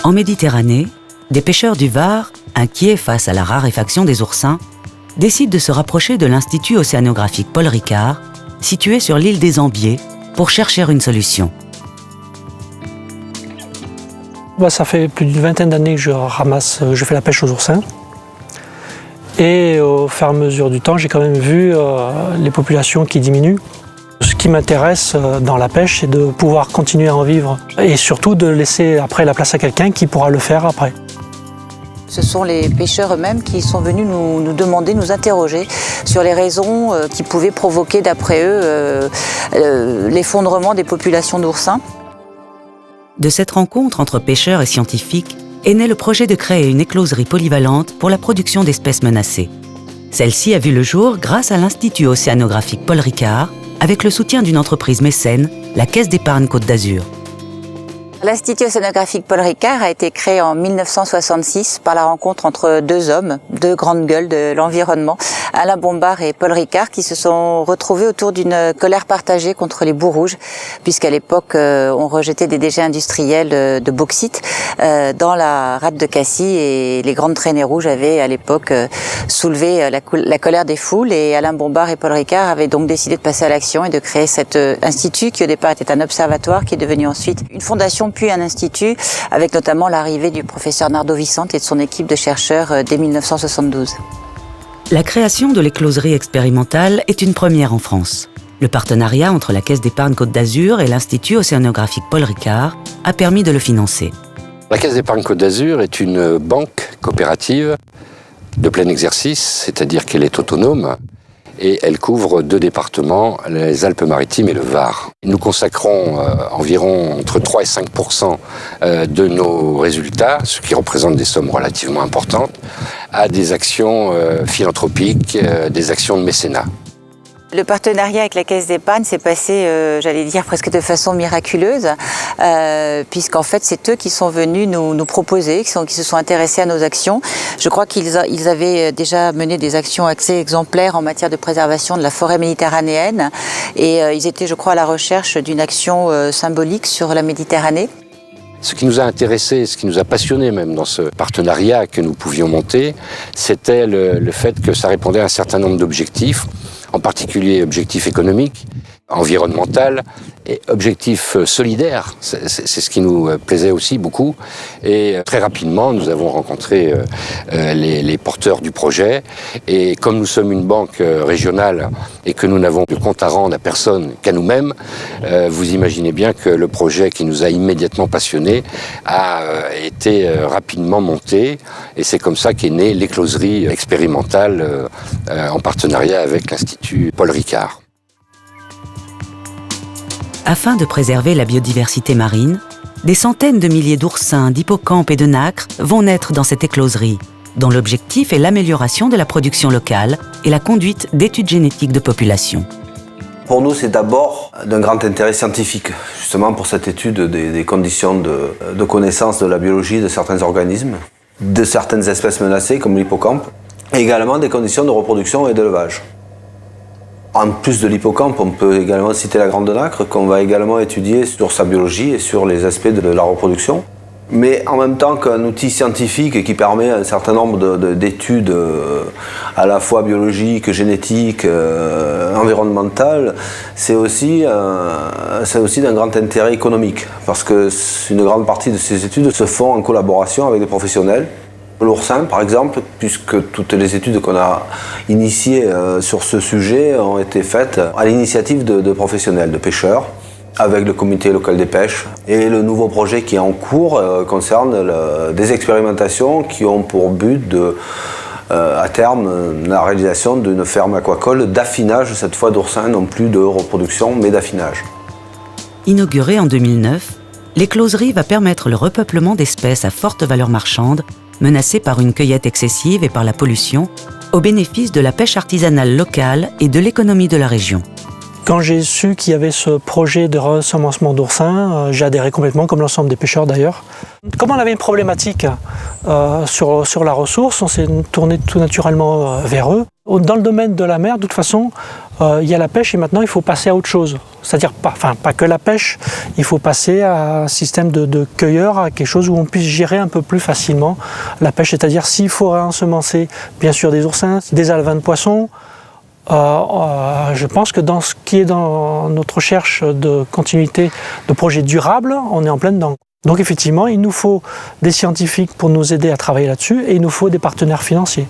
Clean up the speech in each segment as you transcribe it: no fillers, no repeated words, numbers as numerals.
En Méditerranée, des pêcheurs du Var, inquiets face à la raréfaction des oursins, décident de se rapprocher de l'Institut océanographique Paul Ricard, situé sur l'île des Ambiers, pour chercher une solution. Ça fait plus d'une vingtaine d'années que je fais la pêche aux oursins. Et au fur et à mesure du temps, j'ai quand même vu les populations qui diminuent. Ce qui m'intéresse dans la pêche, c'est de pouvoir continuer à en vivre et surtout de laisser après la place à quelqu'un qui pourra le faire après. Ce sont les pêcheurs eux-mêmes qui sont venus nous demander, nous interroger sur les raisons qui pouvaient provoquer, d'après eux, l'effondrement des populations d'oursins. De cette rencontre entre pêcheurs et scientifiques est né le projet de créer une écloserie polyvalente pour la production d'espèces menacées. Celle-ci a vu le jour grâce à l'Institut océanographique Paul Ricard, avec le soutien d'une entreprise mécène, la Caisse d'épargne Côte d'Azur. L'Institut océanographique Paul Ricard a été créé en 1966 par la rencontre entre deux hommes, deux grandes gueules de l'environnement, Alain Bombard et Paul Ricard, qui se sont retrouvés autour d'une colère partagée contre les boues rouges, puisqu'à l'époque on rejetait des déchets industriels de bauxite dans la rade de Cassis, et les grandes traînées rouges avaient à l'époque soulevé la colère des foules, et Alain Bombard et Paul Ricard avaient donc décidé de passer à l'action et de créer cet institut qui au départ était un observatoire, qui est devenu ensuite une fondation puis un institut, avec notamment l'arrivée du professeur Nardo Vicente et de son équipe de chercheurs dès 1972. La création de l'écloserie expérimentale est une première en France. Le partenariat entre la Caisse d'épargne Côte d'Azur et l'Institut océanographique Paul Ricard a permis de le financer. La Caisse d'épargne Côte d'Azur est une banque coopérative de plein exercice, c'est-à-dire qu'elle est autonome, et elle couvre deux départements, les Alpes-Maritimes et le Var. Nous consacrons environ entre 3 et 5% de nos résultats, ce qui représente des sommes relativement importantes, à des actions philanthropiques, des actions de mécénat. Le partenariat avec la Caisse d'épargne s'est passé, j'allais dire, presque de façon miraculeuse, puisqu'en fait, c'est eux qui sont venus nous proposer, qui se sont intéressés à nos actions. Je crois qu'ils avaient déjà mené des actions assez exemplaires en matière de préservation de la forêt méditerranéenne, et ils étaient, je crois, à la recherche d'une action symbolique sur la Méditerranée. Ce qui nous a intéressés, ce qui nous a passionnés même dans ce partenariat que nous pouvions monter, c'était le fait que ça répondait à un certain nombre d'objectifs, en particulier objectifs économiques, environnemental et objectif solidaire. C'est ce qui nous plaisait aussi beaucoup. Et très rapidement, nous avons rencontré les porteurs du projet. Et comme nous sommes une banque régionale et que nous n'avons de compte à rendre à personne qu'à nous-mêmes, vous imaginez bien que le projet qui nous a immédiatement passionnés a été rapidement monté. Et c'est comme ça qu'est née l'écloserie expérimentale en partenariat avec l'Institut Paul Ricard. Afin de préserver la biodiversité marine, des centaines de milliers d'oursins, d'hippocampes et de nacres vont naître dans cette écloserie, dont l'objectif est l'amélioration de la production locale et la conduite d'études génétiques de population. Pour nous, c'est d'abord d'un grand intérêt scientifique, justement pour cette étude des conditions de connaissance de la biologie de certains organismes, de certaines espèces menacées comme l'hippocampe, et également des conditions de reproduction et d'élevage. En plus de l'hippocampe, on peut également citer la grande nacre, qu'on va également étudier sur sa biologie et sur les aspects de la reproduction. Mais en même temps qu'un outil scientifique qui permet un certain nombre d'études à la fois biologiques, génétiques, environnementales, c'est aussi d'un grand intérêt économique, parce que une grande partie de ces études se font en collaboration avec des professionnels. L'oursin, par exemple, puisque toutes les études qu'on a initiées sur ce sujet ont été faites à l'initiative de professionnels, de pêcheurs, avec le comité local des pêches. Et le nouveau projet qui est en cours concerne des expérimentations qui ont pour but à terme, la réalisation d'une ferme aquacole d'affinage, cette fois d'oursins, non plus de reproduction, mais d'affinage. Inaugurée en 2009, l'écloserie va permettre le repeuplement d'espèces à forte valeur marchande, menacées par une cueillette excessive et par la pollution, au bénéfice de la pêche artisanale locale et de l'économie de la région. Quand j'ai su qu'il y avait ce projet de ressemencement d'oursins, j'ai adhéré complètement, comme l'ensemble des pêcheurs d'ailleurs. Comme on avait une problématique sur la ressource, on s'est tourné tout naturellement vers eux. Dans le domaine de la mer, de toute façon, il y a la pêche et maintenant il faut passer à autre chose. C'est-à-dire pas que la pêche, il faut passer à un système de cueilleurs, à quelque chose où on puisse gérer un peu plus facilement la pêche. C'est-à-dire s'il faut ensemencer bien sûr des oursins, des alevins de poissons, je pense que dans ce qui est dans notre recherche de continuité de projets durables, on est en plein dedans. Donc effectivement, il nous faut des scientifiques pour nous aider à travailler là-dessus et il nous faut des partenaires financiers.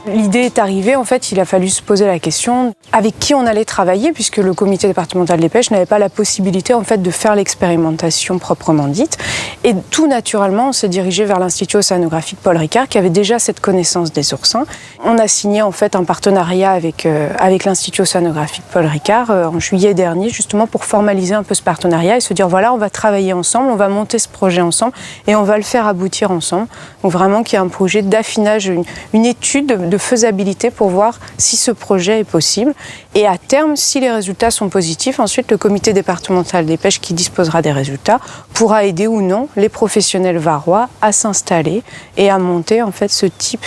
L'idée est arrivée, en fait, il a fallu se poser la question avec qui on allait travailler, puisque le comité départemental des pêches n'avait pas la possibilité, en fait, de faire l'expérimentation proprement dite. Et tout naturellement, on s'est dirigé vers l'Institut océanographique Paul Ricard, qui avait déjà cette connaissance des oursins. On a signé, en fait, un partenariat avec l'Institut océanographique Paul Ricard en juillet dernier, justement pour formaliser un peu ce partenariat et se dire, voilà, on va travailler ensemble, on va monter ce projet ensemble et on va le faire aboutir ensemble. Donc vraiment qu'il y a un projet d'affinage, une étude de faisabilité pour voir si ce projet est possible. Et à terme, si les résultats sont positifs, ensuite le comité départemental des pêches qui disposera des résultats pourra aider ou non les professionnels varois à s'installer et à monter en fait ce type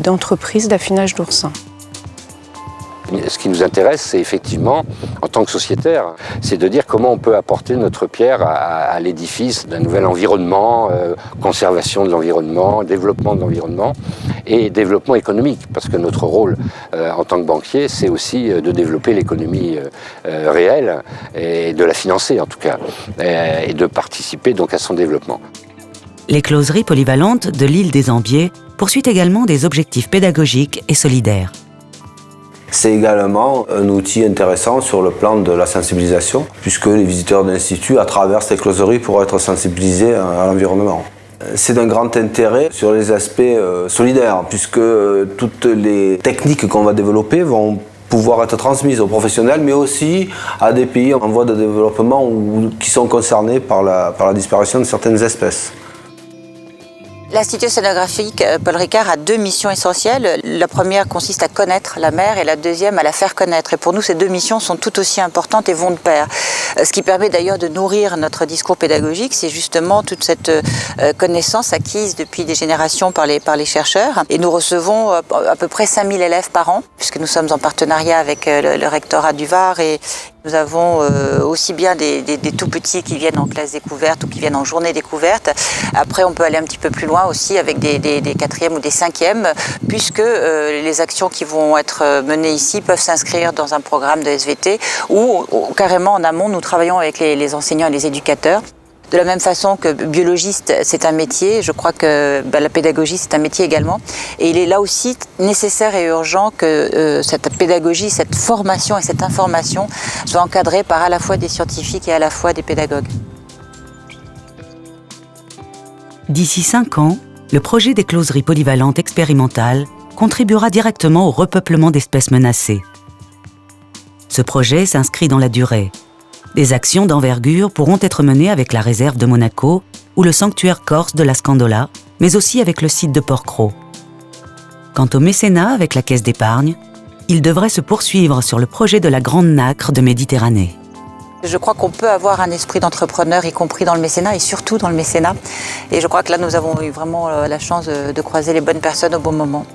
d'entreprise d'affinage d'oursins. Ce qui nous intéresse, c'est effectivement, en tant que sociétaire, c'est de dire comment on peut apporter notre pierre à l'édifice d'un nouvel environnement, conservation de l'environnement, développement de l'environnement et développement économique. Parce que notre rôle en tant que banquier, c'est aussi de développer l'économie réelle et de la financer en tout cas, et de participer donc à son développement. L'écloserie polyvalente de l'île des Ambiers poursuit également des objectifs pédagogiques et solidaires. C'est également un outil intéressant sur le plan de la sensibilisation, puisque les visiteurs de l'Institut, à travers cette écloserie, pourront être sensibilisés à l'environnement. C'est d'un grand intérêt sur les aspects solidaires, puisque toutes les techniques qu'on va développer vont pouvoir être transmises aux professionnels, mais aussi à des pays en voie de développement qui sont concernés par la disparition de certaines espèces. L'Institut océanographique Paul Ricard a deux missions essentielles. La première consiste à connaître la mer et la deuxième à la faire connaître. Et pour nous, ces deux missions sont tout aussi importantes et vont de pair. Ce qui permet d'ailleurs de nourrir notre discours pédagogique, c'est justement toute cette connaissance acquise depuis des générations par les chercheurs. Et nous recevons à peu près 5000 élèves par an, puisque nous sommes en partenariat avec le rectorat du Var et nous avons aussi bien des tout petits qui viennent en classe découverte ou qui viennent en journée découverte. Après, on peut aller un petit peu plus loin aussi avec des quatrièmes ou des cinquièmes, puisque les actions qui vont être menées ici peuvent s'inscrire dans un programme de SVT ou carrément en amont, nous travaillons avec les enseignants et les éducateurs. De la même façon que biologiste, c'est un métier, je crois que la pédagogie, c'est un métier également. Et il est là aussi nécessaire et urgent que cette pédagogie, cette formation et cette information soient encadrées par à la fois des scientifiques et à la fois des pédagogues. D'ici 5 ans, le projet d'écloserie polyvalente expérimentale contribuera directement au repeuplement d'espèces menacées. Ce projet s'inscrit dans la durée. Des actions d'envergure pourront être menées avec la réserve de Monaco ou le sanctuaire corse de la Scandola, mais aussi avec le site de Porquerolles. Quant au mécénat avec la Caisse d'épargne, il devrait se poursuivre sur le projet de la Grande Nacre de Méditerranée. Je crois qu'on peut avoir un esprit d'entrepreneur, y compris dans le mécénat et surtout dans le mécénat. Et je crois que là, nous avons eu vraiment la chance de croiser les bonnes personnes au bon moment.